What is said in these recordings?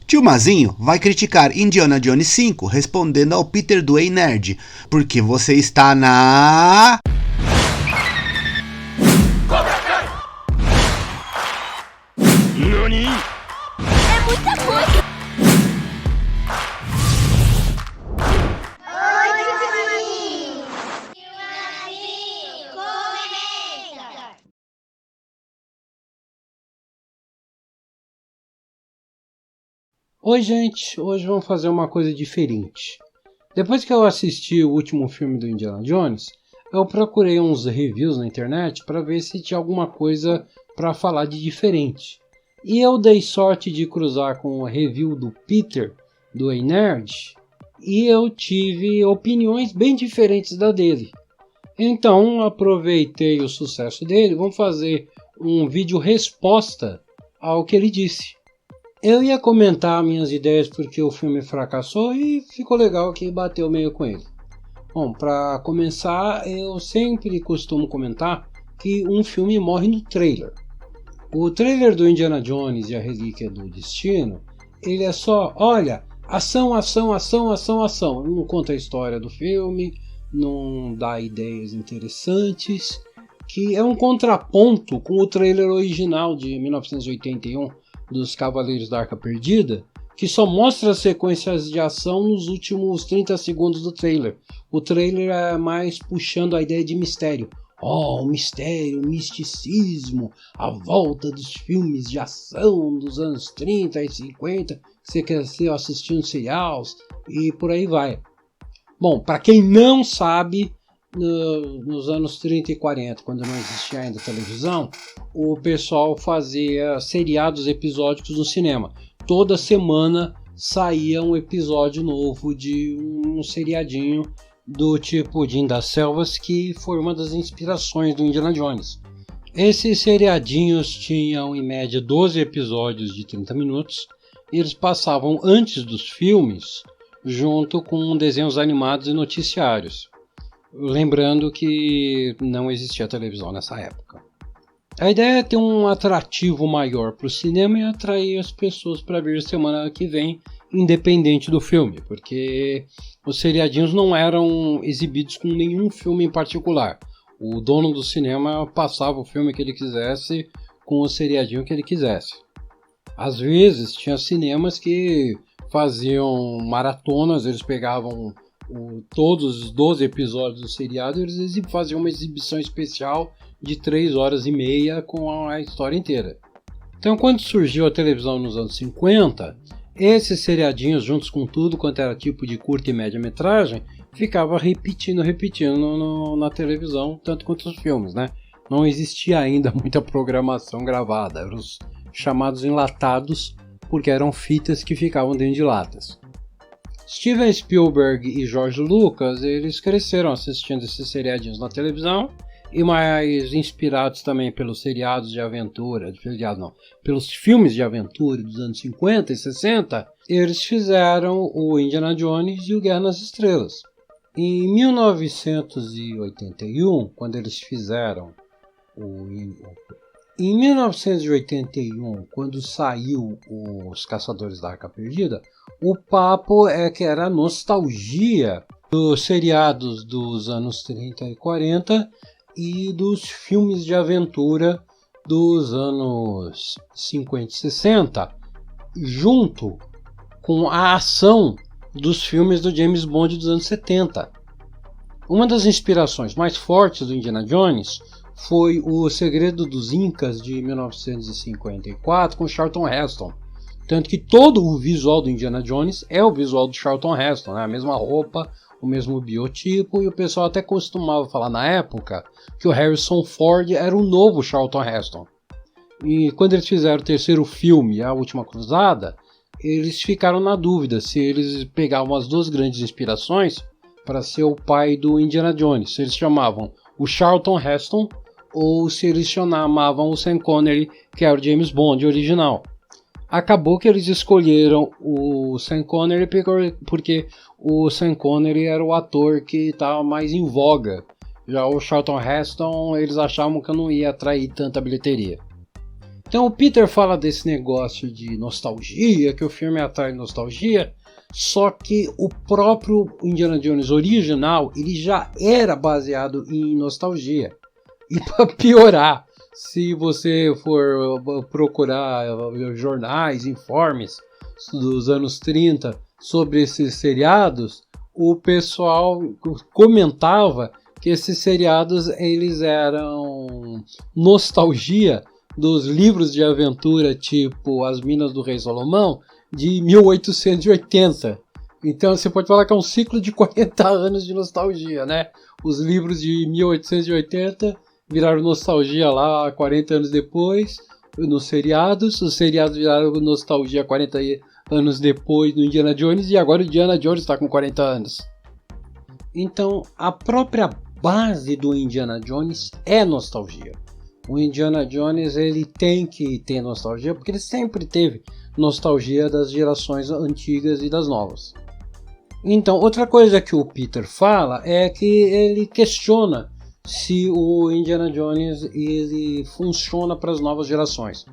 Tio Mazinho vai criticar Indiana Jones 5 respondendo ao Peter do Ei Nerd, porque você está na... NANI?! É muita coisa! Oi, Tio Mazinho! Comenta! Oi, gente! Hoje vamos fazer uma coisa diferente. Depois que eu assisti o último filme do Indiana Jones, eu procurei uns reviews na internet para ver se tinha alguma coisa para falar de diferente. E eu dei sorte de cruzar com o review do Peter, do Ei Nerd, e eu tive opiniões bem diferentes da dele. Então aproveitei o sucesso dele, vamos fazer um vídeo resposta ao que ele disse. Eu ia comentar minhas ideias porque o filme fracassou e ficou legal que bateu meio com ele. Bom, para começar, eu sempre costumo comentar que um filme morre no trailer. O trailer do Indiana Jones e a Relíquia do Destino, ele é só, olha, ação, ação, ação, ação, ação. Não conta a história do filme, não dá ideias interessantes, que é um contraponto com o trailer original de 1981 dos Cavaleiros da Arca Perdida, que só mostra as sequências de ação nos últimos 30 segundos do trailer. O trailer é mais puxando a ideia de mistério. O mistério, o misticismo, a volta dos filmes de ação dos anos 30 e 50, que você cresceu assistindo serials e por aí vai. Bom, para quem não sabe, nos anos 30 e 40, quando não existia ainda televisão, o pessoal fazia seriados episódicos no cinema. Toda semana saía um episódio novo de um seriadinho do tipo Jim das Selvas, que foi uma das inspirações do Indiana Jones. Esses seriadinhos tinham em média 12 episódios de 30 minutos e eles passavam antes dos filmes junto com desenhos animados e noticiários. Lembrando que não existia televisão nessa época. A ideia é ter um atrativo maior para o cinema e atrair as pessoas para ver semana que vem, independente do filme, porque os seriadinhos não eram exibidos com nenhum filme em particular. O dono do cinema passava o filme que ele quisesse com o seriadinho que ele quisesse. Às vezes tinha cinemas que faziam maratonas, eles pegavam todos os 12 episódios do seriado e eles faziam uma exibição especial de 3 horas e meia com a história inteira. Então, quando surgiu a televisão nos anos 50, esses seriadinhos, juntos com tudo quanto era tipo de curta e média metragem, ficava repetindo na televisão, tanto quanto os filmes, né? Não existia ainda muita programação gravada, eram os chamados enlatados, porque eram fitas que ficavam dentro de latas. Steven Spielberg e George Lucas, eles cresceram assistindo esses seriadinhos na televisão, e mais inspirados também pelos seriados de aventura, pelos filmes de aventura dos anos 50 e 60, eles fizeram o Indiana Jones e o Guerra nas Estrelas. Em 1981, quando eles fizeram Em 1981, quando saiu Os Caçadores da Arca Perdida, o papo é que era nostalgia dos seriados dos anos 30 e 40 e dos filmes de aventura dos anos 50 e 60, junto com a ação dos filmes do James Bond dos anos 70. Uma das inspirações mais fortes do Indiana Jones foi O Segredo dos Incas de 1954 com Charlton Heston. Tanto que todo o visual do Indiana Jones é o visual do Charlton Heston, né? A mesma roupa, o mesmo biotipo, e o pessoal até costumava falar na época que o Harrison Ford era o novo Charlton Heston. E quando eles fizeram o terceiro filme, A Última Cruzada, eles ficaram na dúvida se eles pegavam as duas grandes inspirações para ser o pai do Indiana Jones, se eles chamavam o Charlton Heston ou se eles chamavam o Sean Connery, que era o James Bond original. Acabou que eles escolheram o Sean Connery porque o Sean Connery era o ator que estava mais em voga. Já o Charlton Heston, eles achavam que não ia atrair tanta bilheteria. Então o Peter fala desse negócio de nostalgia, que o filme atrai nostalgia, só que o próprio Indiana Jones original ele já era baseado em nostalgia. E para piorar, se você for procurar jornais, informes dos anos 30 sobre esses seriados, o pessoal comentava que esses seriados eles eram nostalgia dos livros de aventura tipo As Minas do Rei Salomão de 1880. Então você pode falar que é um ciclo de 40 anos de nostalgia, né? Os livros de 1880 viraram nostalgia lá 40 anos depois nos seriados, os seriados viraram nostalgia 40 anos depois no Indiana Jones, e agora o Indiana Jones está com 40 anos. Então a própria base do Indiana Jones é nostalgia. O Indiana Jones ele tem que ter nostalgia porque ele sempre teve nostalgia das gerações antigas e das novas. Então outra coisa que o Peter fala é que ele questiona se o Indiana Jones ele funciona para as novas gerações.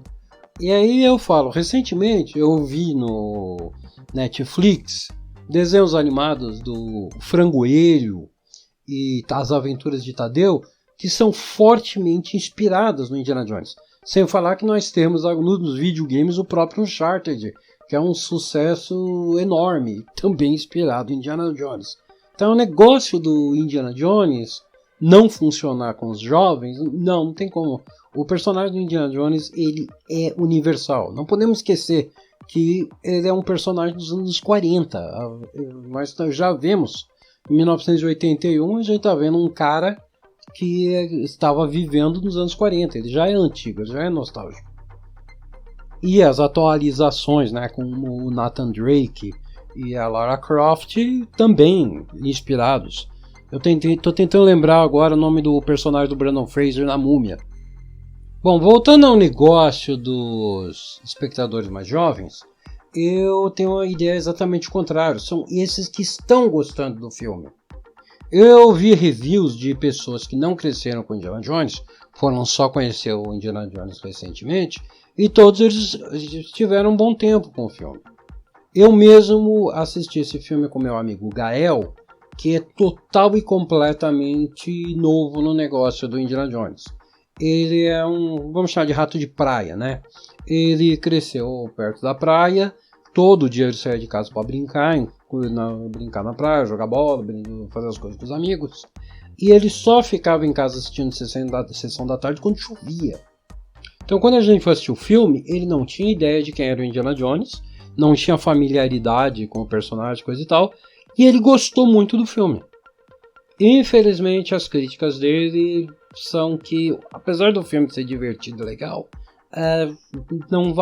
E aí eu falo, recentemente eu vi no Netflix desenhos animados do Frangoelho e As Aventuras de Tadeu, que são fortemente inspiradas no Indiana Jones. Sem falar que nós temos nos videogames o próprio Uncharted, que é um sucesso enorme, também inspirado em Indiana Jones. Então o negócio do Indiana Jones não funcionar com os jovens, não tem como. O personagem do Indiana Jones ele é universal. Não podemos esquecer que ele é um personagem dos anos 40. Nós já vemos, em 1981, a gente está vendo um cara que estava vivendo nos anos 40. Ele já é antigo, ele já é nostálgico. E as atualizações, né, com o Nathan Drake e a Lara Croft também inspirados. Eu tô tentando lembrar agora o nome do personagem do Brandon Fraser na Múmia. Bom, voltando ao negócio dos espectadores mais jovens, eu tenho uma ideia exatamente contrária. São esses que estão gostando do filme. Eu vi reviews de pessoas que não cresceram com Indiana Jones, foram só conhecer o Indiana Jones recentemente, e todos eles tiveram um bom tempo com o filme. Eu mesmo assisti esse filme com meu amigo Gael, que é total e completamente novo no negócio do Indiana Jones. Ele é vamos chamar de rato de praia, né? Ele cresceu perto da praia, todo dia ele saía de casa para brincar na praia, jogar bola, fazer as coisas com os amigos. E ele só ficava em casa assistindo sessão da tarde quando chovia. Então quando a gente foi assistir o filme, ele não tinha ideia de quem era o Indiana Jones, não tinha familiaridade com o personagem, coisa e tal, e ele gostou muito do filme. Infelizmente as críticas dele são que, apesar do filme ser divertido e legal, não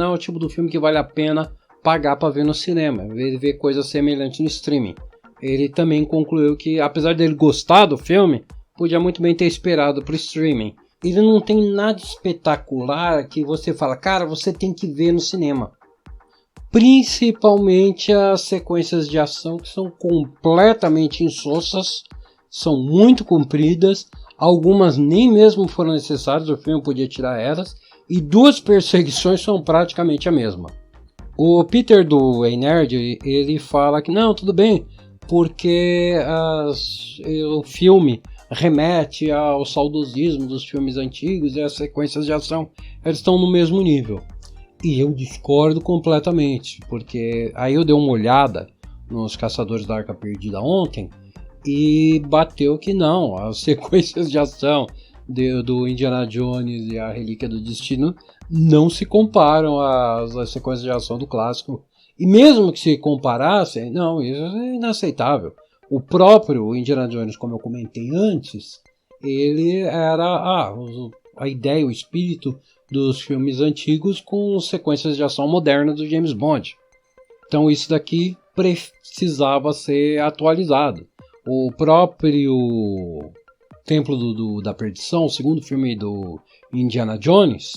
é o tipo do filme que vale a pena pagar para ver no cinema, ver coisas semelhantes no streaming. Ele também concluiu que, apesar dele gostar do filme, podia muito bem ter esperado pro streaming. Ele não tem nada espetacular que você fala, cara, você tem que ver no cinema. Principalmente as sequências de ação que são completamente insossas, são muito compridas, algumas nem mesmo foram necessárias, o filme podia tirar elas, e duas perseguições são praticamente a mesma. O Peter do Ei Nerd, ele fala que não, tudo bem, porque o filme remete ao saudosismo dos filmes antigos e as sequências de ação eles estão no mesmo nível. E eu discordo completamente, porque aí eu dei uma olhada nos Caçadores da Arca Perdida ontem e bateu que não, as sequências de ação do Indiana Jones e a Relíquia do Destino não se comparam às sequências de ação do clássico. E mesmo que se comparassem, não, isso é inaceitável. O próprio Indiana Jones, como eu comentei antes, ele era a ideia, o espírito dos filmes antigos com sequências de ação modernas do James Bond. Então isso daqui precisava ser atualizado. O próprio Templo da Perdição, o segundo filme do Indiana Jones,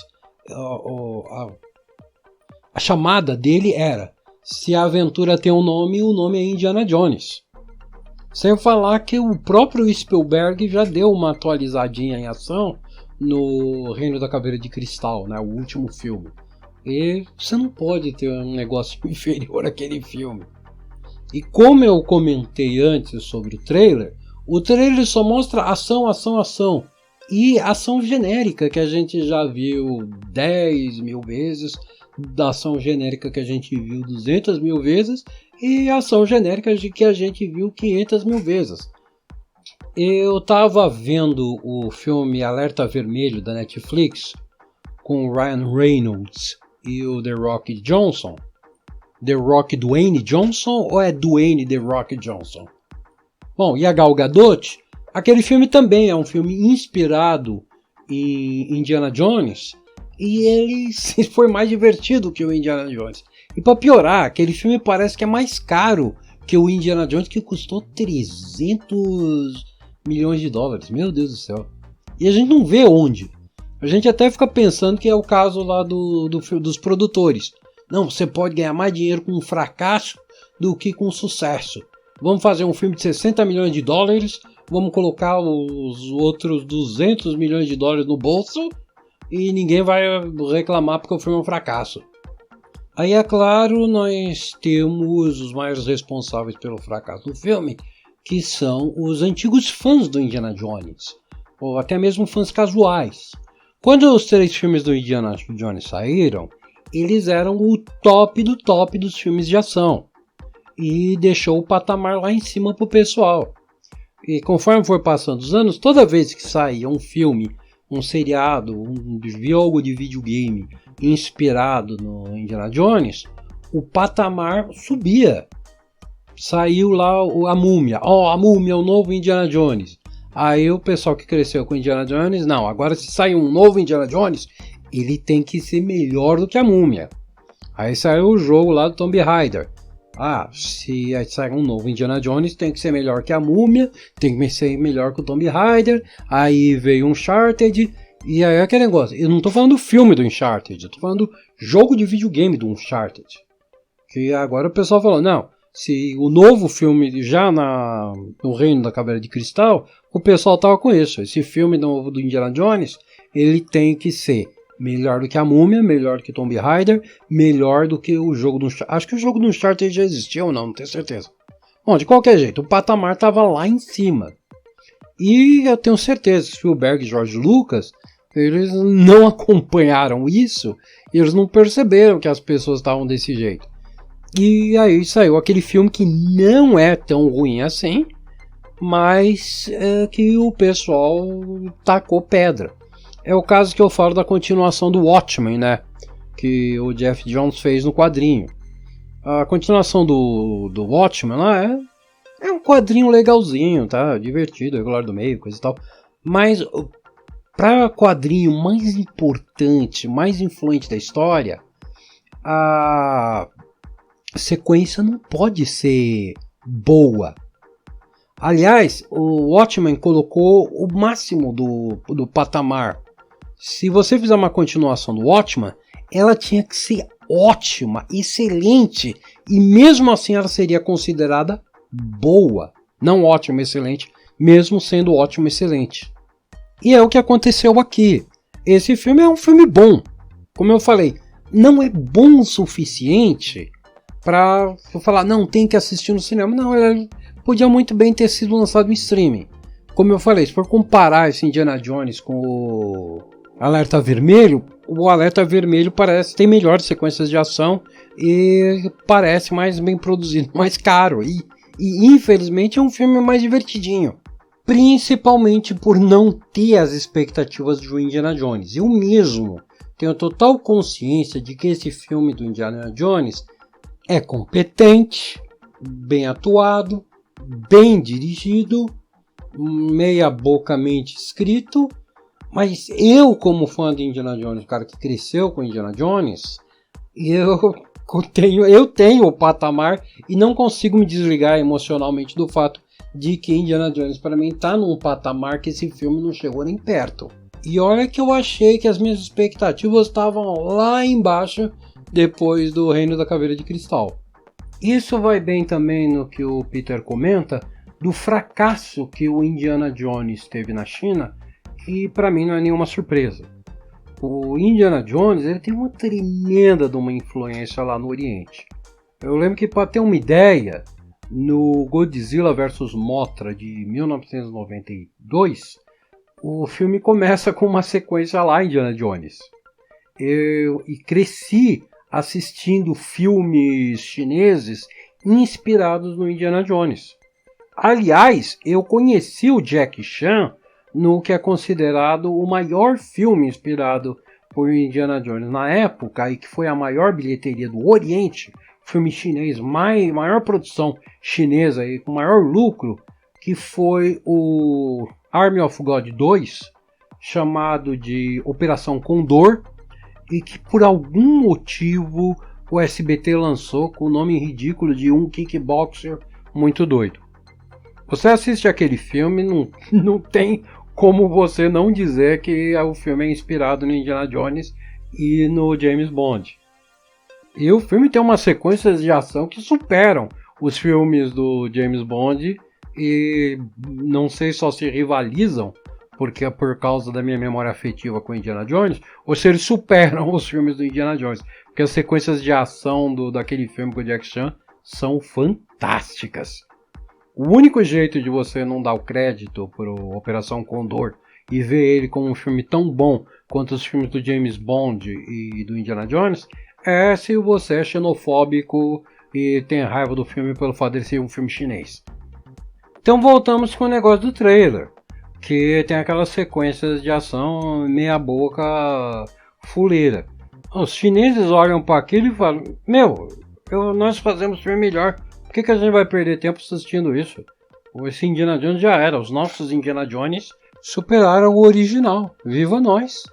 a chamada dele era: se a aventura tem um nome, o nome é Indiana Jones. Sem falar que o próprio Spielberg já deu uma atualizadinha em ação no Reino da Caveira de Cristal, né, o último filme. E você não pode ter um negócio inferior àquele filme. E como eu comentei antes sobre o trailer só mostra ação, ação, ação. E ação genérica que a gente já viu 10 mil vezes, da ação genérica que a gente viu 200 mil vezes, e ação genérica que a gente viu 500 mil vezes. Eu tava vendo o filme Alerta Vermelho da Netflix com o Ryan Reynolds e o The Rock Johnson. The Rock Dwayne Johnson ou é Dwayne The Rock Johnson? Bom, e a Gal Gadot, aquele filme também é um filme inspirado em Indiana Jones, e ele foi mais divertido que o Indiana Jones. E para piorar, aquele filme parece que é mais caro que o Indiana Jones, que custou 300 milhões de dólares. Meu Deus do céu. E a gente não vê onde. A gente até fica pensando que é o caso lá dos produtores. Não, você pode ganhar mais dinheiro com um fracasso do que com sucesso. Vamos fazer um filme de 60 milhões de dólares, vamos colocar os outros 200 milhões de dólares no bolso e ninguém vai reclamar porque o filme é um fracasso. Aí, é claro, nós temos os maiores responsáveis pelo fracasso do filme, que são os antigos fãs do Indiana Jones, ou até mesmo fãs casuais. Quando os 3 filmes do Indiana Jones saíram, eles eram o top do top dos filmes de ação, e deixou o patamar lá em cima pro pessoal. E conforme foi passando os anos, toda vez que saía um filme, um seriado, um jogo de videogame inspirado no Indiana Jones, o patamar subia. Saiu lá a Múmia. A Múmia é o novo Indiana Jones. Aí o pessoal que cresceu com Indiana Jones, não, agora se sair um novo Indiana Jones, ele tem que ser melhor do que a Múmia. Aí saiu o jogo lá do Tomb Raider. Se sair um novo Indiana Jones, tem que ser melhor que a Múmia, tem que ser melhor que o Tomb Raider. Aí veio Uncharted, e aí aquele negócio. Eu não tô falando do filme do Uncharted, eu tô falando do jogo de videogame do Uncharted. Que agora o pessoal falou, não, se o novo filme já no Reino da Caveira de Cristal, o pessoal tava com isso. Esse filme novo do Indiana Jones, ele tem que ser melhor do que a Múmia, melhor do que Tomb Raider, melhor do que o jogo do Uncharted. Acho que o jogo do Uncharted já existia ou não tenho certeza. Bom, de qualquer jeito, o patamar estava lá em cima. E eu tenho certeza que Spielberg e George Lucas, eles não acompanharam isso, e eles não perceberam que as pessoas estavam desse jeito. E aí saiu aquele filme que não é tão ruim assim, mas que o pessoal tacou pedra. É o caso que eu falo da continuação do Watchmen, né? Que o Jeff Jones fez no quadrinho. A continuação do Watchmen lá é um quadrinho legalzinho, tá? Divertido, regular do meio, coisa e tal. Mas para quadrinho mais importante, mais influente da história, a sequência não pode ser boa. Aliás, o Watchmen colocou o máximo do patamar. Se você fizer uma continuação do Watchmen, ela tinha que ser ótima, excelente, e mesmo assim ela seria considerada boa. Não ótima, excelente, mesmo sendo ótimo, excelente. E é o que aconteceu aqui. Esse filme é um filme bom. Como eu falei, não é bom o suficiente para eu falar, não, tem que assistir no cinema. Não, ele podia muito bem ter sido lançado em streaming. Como eu falei, se for comparar esse Indiana Jones com o Alerta Vermelho, o Alerta Vermelho tem melhores sequências de ação e parece mais bem produzido, mais caro. E infelizmente é um filme mais divertidinho. Principalmente por não ter as expectativas do Indiana Jones. Eu mesmo tenho total consciência de que esse filme do Indiana Jones é competente, bem atuado, bem dirigido, meia-bocamente escrito, mas eu, como fã de Indiana Jones, o cara que cresceu com Indiana Jones, eu tenho o patamar e não consigo me desligar emocionalmente do fato de que Indiana Jones para mim está num patamar que esse filme não chegou nem perto. E olha que eu achei que as minhas expectativas estavam lá embaixo depois do Reino da Caveira de Cristal. Isso vai bem também no que o Peter comenta do fracasso que o Indiana Jones teve na China, e para mim não é nenhuma surpresa. O Indiana Jones ele tem uma tremenda de uma influência lá no Oriente. Eu lembro que, para ter uma ideia, no Godzilla vs Mothra de 1992, o filme começa com uma sequência lá, Indiana Jones. Eu cresci assistindo filmes chineses inspirados no Indiana Jones. Aliás, eu conheci o Jackie Chan no que é considerado o maior filme inspirado por Indiana Jones na época e que foi a maior bilheteria do Oriente, filme chinês, maior produção chinesa e com maior lucro, que foi o Army of God 2, chamado de Operação Condor, e que por algum motivo o SBT lançou com o nome ridículo de um kickboxer muito doido. Você assiste aquele filme, não tem como você não dizer que o filme é inspirado no Indiana Jones e no James Bond. E o filme tem umas sequências de ação que superam os filmes do James Bond e não sei só se rivalizam, porque é por causa da minha memória afetiva com Indiana Jones, ou se eles superam os filmes do Indiana Jones, porque as sequências de ação daquele filme com o Jack Chan são fantásticas. O único jeito de você não dar o crédito para Operação Condor e ver ele como um filme tão bom quanto os filmes do James Bond e do Indiana Jones é se você é xenofóbico e tem raiva do filme pelo fato de ser um filme chinês. Então voltamos com o negócio do trailer, que tem aquelas sequências de ação meia boca fuleira. Os chineses olham para aquilo e falam: nós fazemos filme melhor. Por que a gente vai perder tempo assistindo isso? Esse Indiana Jones já era. Os nossos Indiana Jones superaram o original. Viva nós!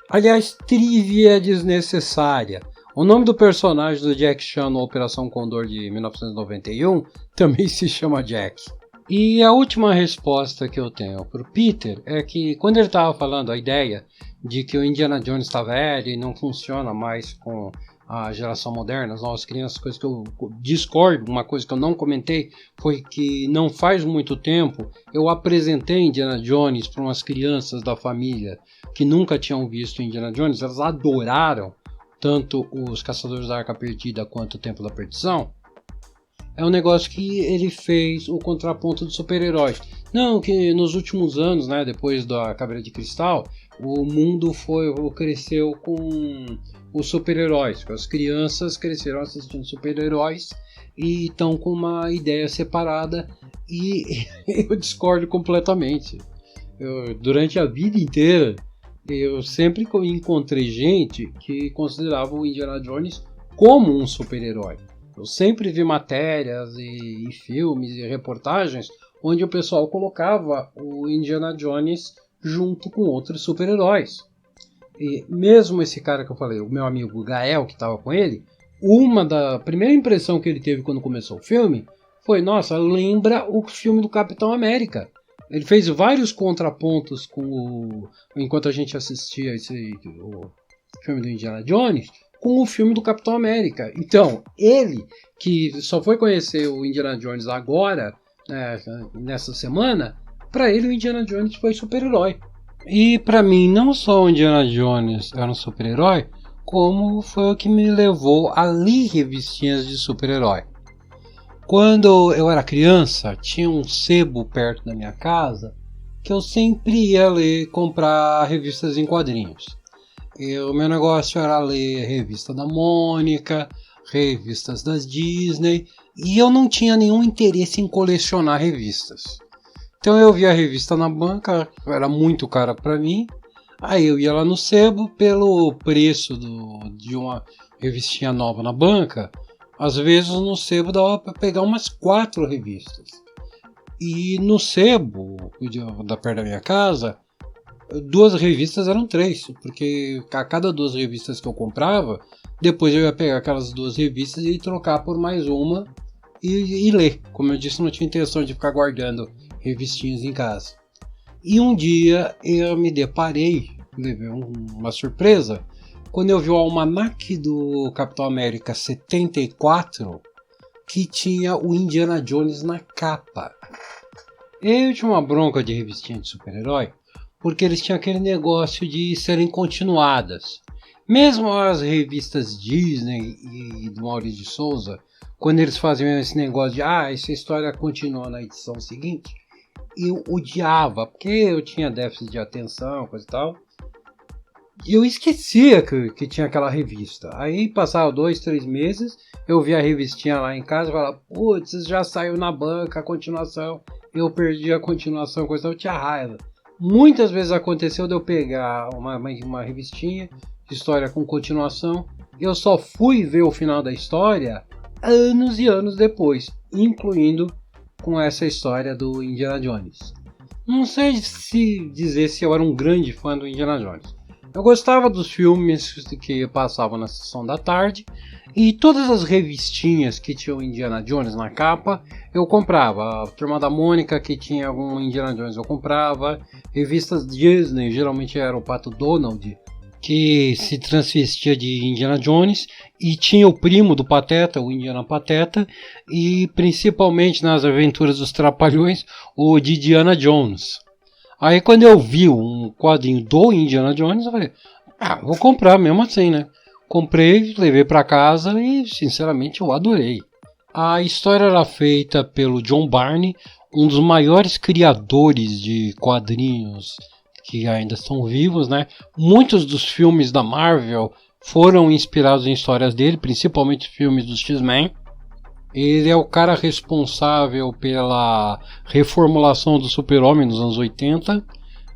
Aliás, trivia desnecessária. O nome do personagem do Jack Chan na Operação Condor de 1991 também se chama Jack. E a última resposta que eu tenho para o Peter é que quando ele estava falando a ideia de que o Indiana Jones está velho e não funciona mais com a geração moderna, as novas crianças, coisa que eu discordo, uma coisa que eu não comentei foi que não faz muito tempo eu apresentei Indiana Jones para umas crianças da família que nunca tinham visto Indiana Jones, elas adoraram tanto os Caçadores da Arca Perdida quanto o Templo da Perdição. É um negócio que ele fez o contraponto dos super-heróis. Não, que nos últimos anos, né, depois da Caveira de Cristal, o mundo cresceu com os super-heróis. As crianças cresceram assistindo super-heróis e estão com uma ideia separada e eu discordo completamente. Durante a vida inteira, eu sempre encontrei gente que considerava o Indiana Jones como um super-herói. Eu sempre vi matérias e filmes e reportagens onde o pessoal colocava o Indiana Jones junto com outros super-heróis. E mesmo esse cara que eu falei, o meu amigo Gael, que estava com ele, a primeira impressão que ele teve quando começou o filme foi: nossa, lembra o filme do Capitão América. Ele fez vários contrapontos enquanto a gente assistia o filme do Indiana Jones com o filme do Capitão América. Então, ele, que só foi conhecer o Indiana Jones agora, nessa semana, para ele o Indiana Jones foi super-herói. E para mim, não só o Indiana Jones era um super-herói, como foi o que me levou a ler revistinhas de super-herói. Quando eu era criança, tinha um sebo perto da minha casa que eu sempre ia comprar revistas em quadrinhos. O meu negócio era ler revista da Mônica, revistas das Disney, e eu não tinha nenhum interesse em colecionar revistas. Então eu via a revista na banca, era muito cara para mim, aí eu ia lá no sebo, pelo preço de uma revistinha nova na banca, às vezes no sebo dava para pegar umas 4 revistas. E no sebo, da perto da minha casa, 2 revistas eram 3, porque a cada 2 revistas que eu comprava, depois eu ia pegar aquelas 2 revistas e trocar por mais uma e ler. Como eu disse, não tinha intenção de ficar guardando revistinhas em casa. E um dia eu me deparei, levei uma surpresa, quando eu vi o almanaque do Capitão América 74, que tinha o Indiana Jones na capa. Eu tinha uma bronca de revistinha de super-herói, porque eles tinham aquele negócio de serem continuadas. Mesmo as revistas Disney e do Maurício de Souza, quando eles faziam esse negócio de essa história continua na edição seguinte, eu odiava, porque eu tinha déficit de atenção, coisa e tal. E eu esquecia que tinha aquela revista. Aí passava 2, 3 meses, eu via a revistinha lá em casa e falava, putz, já saiu na banca a continuação, eu perdi a continuação, coisa e tal, eu tinha raiva. Muitas vezes aconteceu de eu pegar uma revistinha de história com continuação, eu só fui ver o final da história anos e anos depois, incluindo com essa história do Indiana Jones. Não sei se dizer se eu era um grande fã do Indiana Jones. Eu gostava dos filmes que passavam na sessão da tarde e todas as revistinhas que tinham Indiana Jones na capa eu comprava. A Turma da Mônica que tinha algum Indiana Jones eu comprava. Revistas Disney, geralmente era o Pato Donald, que se transvestia de Indiana Jones, e tinha o primo do Pateta, o Indiana Pateta, e principalmente nas Aventuras dos Trapalhões, o de Indiana Jones. Aí quando eu vi um quadrinho do Indiana Jones, eu falei, vou comprar mesmo assim, né? Comprei, levei para casa e sinceramente eu adorei. A história era feita pelo John Barney, um dos maiores criadores de quadrinhos que ainda estão vivos, né? Muitos dos filmes da Marvel foram inspirados em histórias dele, principalmente filmes dos X-Men. Ele é o cara responsável pela reformulação do Super-Homem nos anos 80.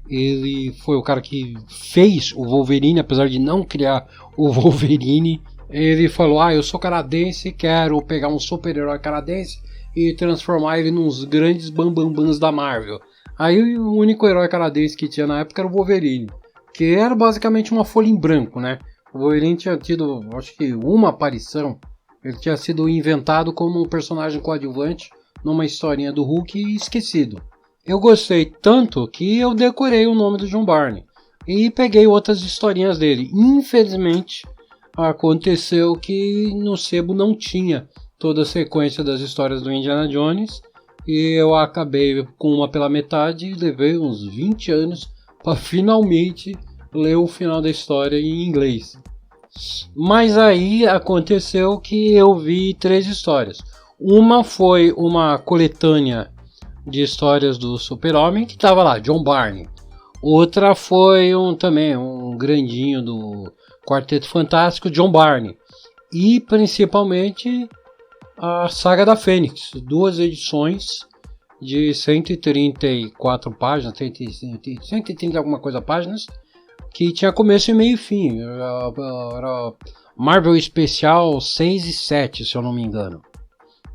Ele foi o cara que fez o Wolverine, apesar de não criar o Wolverine. Ele falou, eu sou canadense, quero pegar um super-herói canadense e transformar ele nos grandes bambambãs da Marvel. Aí o único herói canadense que tinha na época era o Wolverine, que era basicamente uma folha em branco, né? O Wolverine tinha tido, acho que uma aparição. Ele tinha sido inventado como um personagem coadjuvante numa historinha do Hulk e esquecido. Eu gostei tanto que eu decorei o nome do John Barney e peguei outras historinhas dele. Infelizmente, aconteceu que no sebo não tinha toda a sequência das histórias do Indiana Jones e eu acabei com uma pela metade e levei uns 20 anos para finalmente ler o final da história em inglês. Mas aí aconteceu que eu vi 3 histórias. Uma foi uma coletânea de histórias do Super-Homem que estava lá, John Barney. Outra foi também um grandinho do Quarteto Fantástico, John Barney. E principalmente a Saga da Fênix, 2 edições de 134 páginas, 130 alguma coisa páginas, que tinha começo e meio e fim. Era Marvel Especial 6 e 7, se eu não me engano.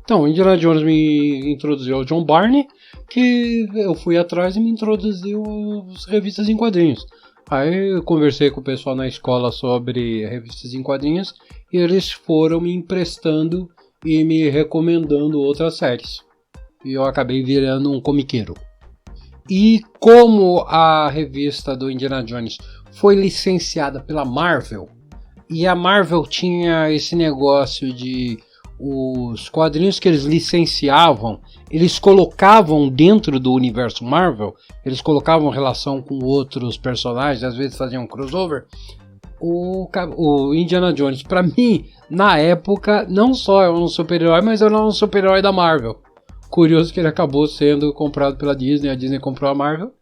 Então, Indiana Jones me introduziu ao John Barney, que eu fui atrás e me introduziu as revistas em quadrinhos. Aí eu conversei com o pessoal na escola sobre revistas em quadrinhos e eles foram me emprestando e me recomendando outras séries. E eu acabei virando um comiqueiro. E como a revista do Indiana Jones foi licenciada pela Marvel, e a Marvel tinha esse negócio de os quadrinhos que eles licenciavam, eles colocavam dentro do universo Marvel, eles colocavam relação com outros personagens, às vezes faziam um crossover. O Indiana Jones, para mim, na época, não só é um super-herói, mas era um super-herói da Marvel. Curioso que ele acabou sendo comprado pela Disney, a Disney comprou a Marvel,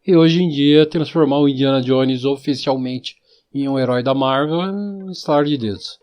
e hoje em dia transformar o Indiana Jones oficialmente em um herói da Marvel é um estalar de dedos.